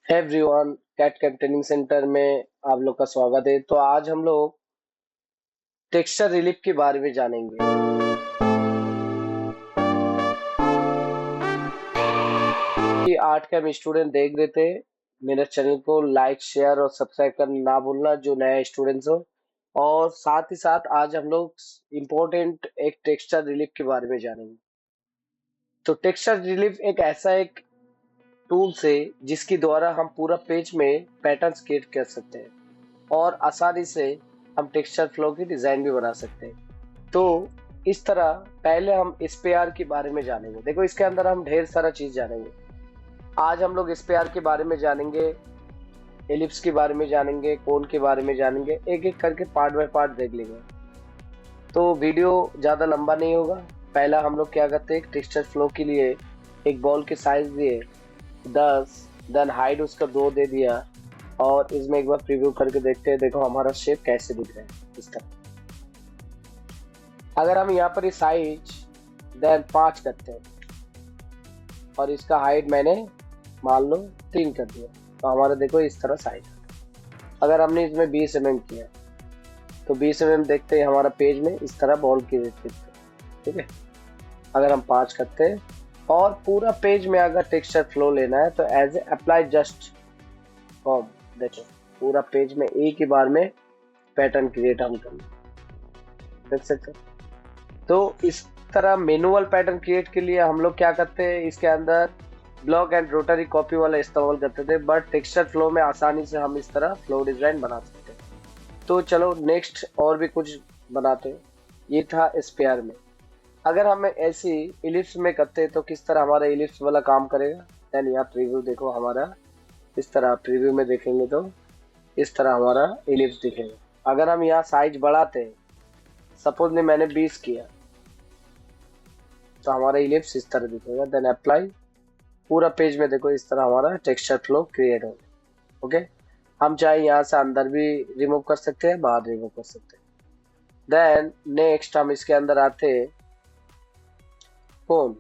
Everyone, cat cat training center में आप लोग का स्वागत है। तो आज हम लोग टेक्सचर रिलीफ के बारे में जानेंगे कि आर्ट के हम स्टूडेंट देख रहे थे। मेरे चैनल को लाइक शेयर और सब्सक्राइब करना ना भूलना जो नए स्टूडेंट्स हो। और साथ ही साथ आज हम लोग इम्पोर्टेंट एक टेक्सचर रिलीफ के बारे में जानेंगे। तो टेक्सचर रिलीफ एक ऐसा एक टूल्स है जिसके द्वारा हम पूरा पेज में पैटर्न्स क्रिएट कर सकते हैं और आसानी से हम टेक्सचर फ्लो की डिजाइन भी बना सकते हैं। तो इस तरह पहले हम स्पेयर के बारे में जानेंगे। देखो, इसके अंदर हम ढेर सारा चीज जानेंगे। आज हम लोग स्पेयर के बारे में जानेंगे, एलिप्स के बारे में जानेंगे, कोन के बारे में जानेंगे, एक एक करके पार्ट बाय पार्ट देख लेंगे। तो वीडियो ज्यादा लंबा नहीं होगा। पहला हम लोग क्या करते हैं, टेक्सचर फ्लो के लिए एक बॉल के साइज दिए 10, देन हाइट उसका 2 दे दिया और इसमें एक बार प्रीव्यू करके देखते हैं। देखो हमारा शेप कैसे दिख रहा है इस तरह। अगर हम यहाँ पर साइज देन 5 करते हैं और इसका हाइट मैंने मान लो 3 कर दिया, तो हमारा देखो इस तरह साइज। अगर हमने इसमें 20 mm किया तो 20 mm देखते हैं हमारा पेज में इस तरह बॉल की दिखते है। ठीक है, अगर हम 5 करते हैं और पूरा पेज में अगर टेक्सचर फ्लो लेना है तो as a apply just form, देखो पूरा पेज में एक ही बार में पैटर्न क्रिएट हम कर देख सकते हैं। तो इस तरह मैनुअल पैटर्न क्रिएट के लिए हम लोग क्या करते हैं, इसके अंदर ब्लॉक एंड रोटरी कॉपी वाला इस्तेमाल करते थे, बट टेक्सचर फ्लो में आसानी से हम इस तरह फ्लो डिजाइन बना सकते हैं। तो चलो नेक्स्ट और भी कुछ बनाते हैं। ये था स्पेयर में। अगर हम ऐसी इलिप्स में करते हैं तो किस तरह हमारा इलिप्स वाला काम करेगा। देन यहाँ प्रीव्यू देखो हमारा इस तरह, प्रीव्यू में देखेंगे तो इस तरह हमारा इलिप्स दिखेगा। अगर हम यहाँ साइज बढ़ाते हैं, सपोज ने मैंने 20 किया तो हमारा इलिप्स इस तरह दिखेगा। देन अप्लाई, पूरा पेज में देखो इस तरह हमारा टेक्सचर फ्लो क्रिएट होगा। ओके, हम चाहे यहाँ से अंदर भी रिमूव कर सकते हैं, बाहर रिमूव कर सकते हैं। देन नेक्स्ट हम इसके अंदर आते हैं कोन।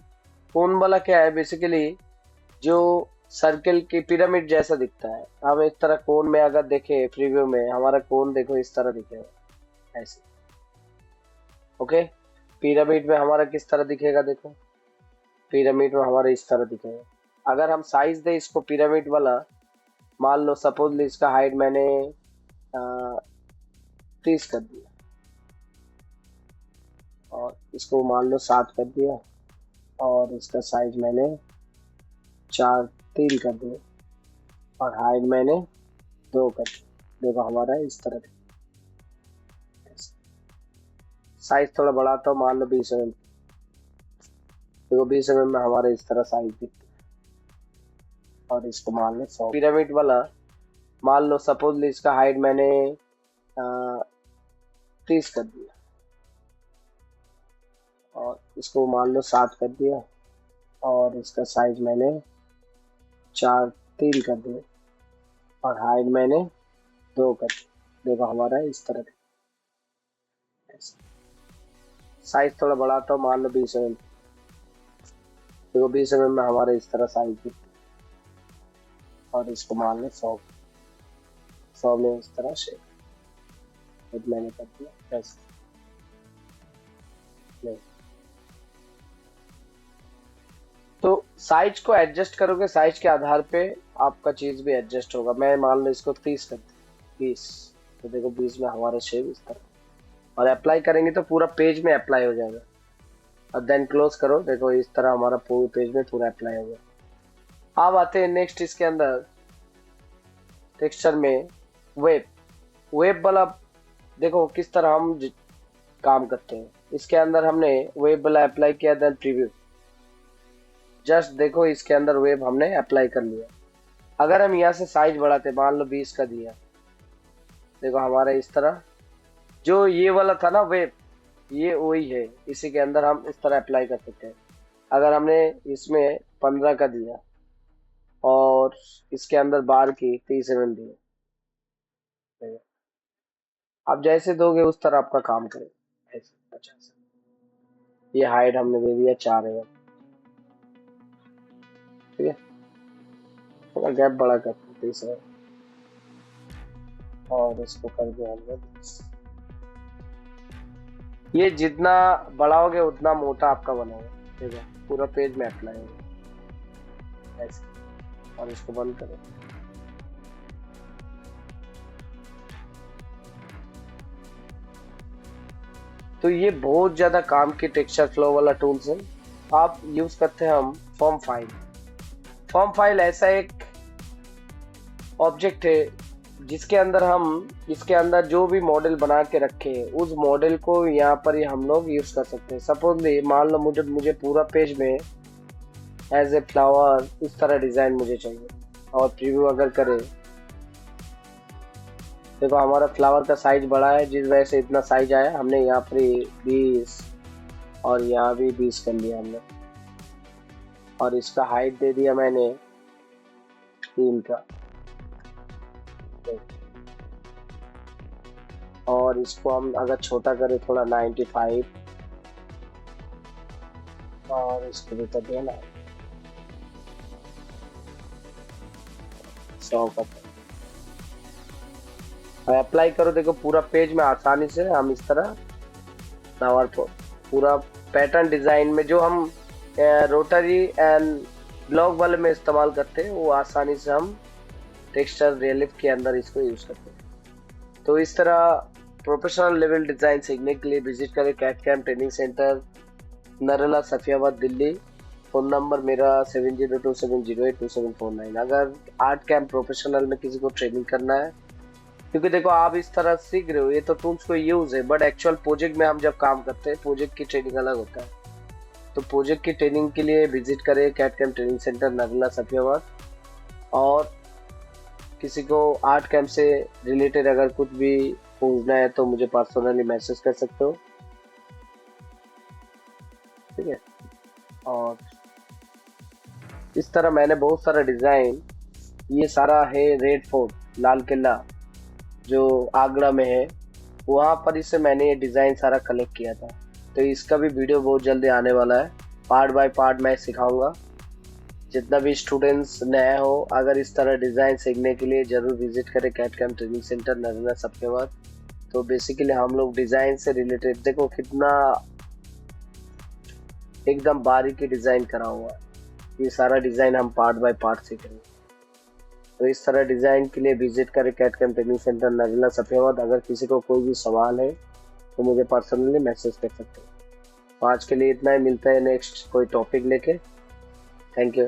कोन वाला क्या है, बेसिकली जो सर्कल की पिरामिड जैसा दिखता है। हम इस तरह कोन में अगर देखें प्रीव्यू में, हमारा कोन देखो इस तरह दिखेगा ऐसे। ओके, पिरामिड में हमारा किस तरह दिखेगा, देखो पिरामिड में हमारा इस तरह दिखेगा। अगर हम साइज दे इसको पिरामिड वाला, मान लो सपोज इसका हाइट मैंने 30 कर दिया और इसको मान लो 7 कर दिया और इसका साइज मैंने 3 कर दिया और हाइट मैंने 2 कर दिया। देखो हमारा इस तरह साइज थोड़ा बढ़ाता हूँ, मान लो 20 mm। देखो 20 mm में हमारा इस तरह साइज दिखता है और इसको मान लो 100। पिरामिड वाला मान लो सपोज इसका हाइट मैंने 30 कर दिया और इसको मान लो 7 कर दिया और इसका साइज मैंने 3 कर दिया और हाइट मैंने 2 कर दिया। देखो हमारा इस तरह साइज थोड़ा बढ़ाता हूँ, मान लो 20 mm। देखो 20 mm में हमारा इस तरह साइज दिखता है और इसको मान लो 100 में इस तरह शेप मैंने कर दिया ऐसे। तो साइज को एडजस्ट करोगे, साइज के आधार पे आपका चीज भी एडजस्ट होगा। मैं मान लो इसको 30 कर दिया, 20, तो देखो 20 में हमारा शेप इस तरह। और अप्लाई करेंगे तो पूरा पेज में अप्लाई हो जाएगा और देन क्लोज करो, देखो इस तरह हमारा पूरे पेज में पूरा अप्लाई हो गया। अब आते हैं नेक्स्ट इसके अंदर टेक्सचर में वेब। वेब वाला देखो किस तरह हम काम करते हैं। इसके अंदर हमने वेब वाला अप्लाई किया, देन प्रीव्यू। जस्ट देखो इसके अंदर वेब हमने अप्लाई कर लिया। अगर हम यहाँ से साइज बढ़ाते, मान लो 20 का दिया, देखो हमारा इस तरह जो ये वाला था ना वेब, ये वही है। इसी के अंदर हम इस तरह अप्लाई कर सकते हैं। अगर हमने इसमें 15 का दिया और इसके अंदर बार की 30 mm दी, आप जैसे दोगे उस तरह आपका काम करेगा ऐसे 50। ये हाइट हमने दे दिया 4 mm। ठीक है, थोड़ा गैप बड़ा कर देते सर, और इसको कर दिया हमने। ये जितना बढ़ाओगे उतना मोटा आपका बनेगा, ठीक है, पूरा पेज में अप्लाई होगा ऐसे। और इसको बंद करें। तो ये बहुत ज्यादा काम की टेक्सचर फ्लो वाला टूल्स है। आप यूज करते हैं हम फॉर्म फाइल। फॉर्म फाइल ऐसा एक ऑब्जेक्ट है जिसके अंदर हम इसके अंदर जो भी मॉडल बना के रखे उस मॉडल को यहाँ पर हम लोग यूज कर सकते हैं। सपोजली मान लो मुझे पूरा पेज में एज ए फ्लावर इस तरह डिजाइन मुझे चाहिए, और प्रीव्यू अगर करें, देखो हमारा फ्लावर का साइज बड़ा है, जिस वजह से इतना साइज आया। हमने यहाँ पर 20 और यहाँ भी 20 कर लिया हमने, और इसका हाइट दे दिया मैंने 3 का, और इसको हम अगर छोटा करें थोड़ा 95, और इसको भी कर दिया ना 100 का। अप्लाई करो, देखो पूरा पेज में आसानी से हम इस तरह फ्लावर को पूरा पैटर्न डिजाइन में जो हम रोटरी एंड ब्लॉक वाले में इस्तेमाल करते हैं वो आसानी से हम टेक्सचर रिलीफ के अंदर इसको यूज करते हैं। तो इस तरह प्रोफेशनल लेवल डिजाइन सीखने के लिए विजिट करें cat cam training center, Narela, Safiabad, Delhi. Phone number मेरा 7027082749। अगर आर्ट कैम प्रोफेशनल में किसी को ट्रेनिंग करना है, क्योंकि देखो आप इस तरह सीख रहे हो, ये तो टूल्स को यूज है, बट एक्चुअल प्रोजेक्ट में हम जब काम करते हैं प्रोजेक्ट की ट्रेनिंग अलग होता है। तो प्रोजेक्ट की ट्रेनिंग के लिए विजिट करें cat cam training center, Narela, Safiabad. और किसी को आर्ट कैम्प से रिलेटेड अगर कुछ भी पूछना है तो मुझे पर्सनली मैसेज कर सकते हो, ठीक है। और इस तरह मैंने बहुत सारा डिजाइन, ये सारा है रेड फोर्ट, लाल किला जो आगरा में है, वहाँ पर इससे मैंने ये डिजाइन सारा कलेक्ट किया था। तो इसका भी वीडियो बहुत जल्दी आने वाला है, पार्ट बाय पार्ट मैं सिखाऊंगा। जितना भी स्टूडेंट्स नए हो, अगर इस तरह डिजाइन सीखने के लिए जरूर विजिट करें cat cam training center, Narela, Safiabad. तो बेसिकली हम लोग डिजाइन से रिलेटेड, देखो कितना एकदम बारीकी डिजाइन करा हुआ है, ये सारा डिजाइन हम पार्ट बाय पार्ट सीखेंगे। तो इस तरह डिजाइन के लिए विजिट करें cat cam training center, Narela, Safiabad. अगर किसी को कोई भी सवाल है तो मुझे पर्सनली मैसेज कर सकते हैं। तो आज के लिए इतना ही, मिलता है नेक्स्ट कोई टॉपिक लेके। Thank you.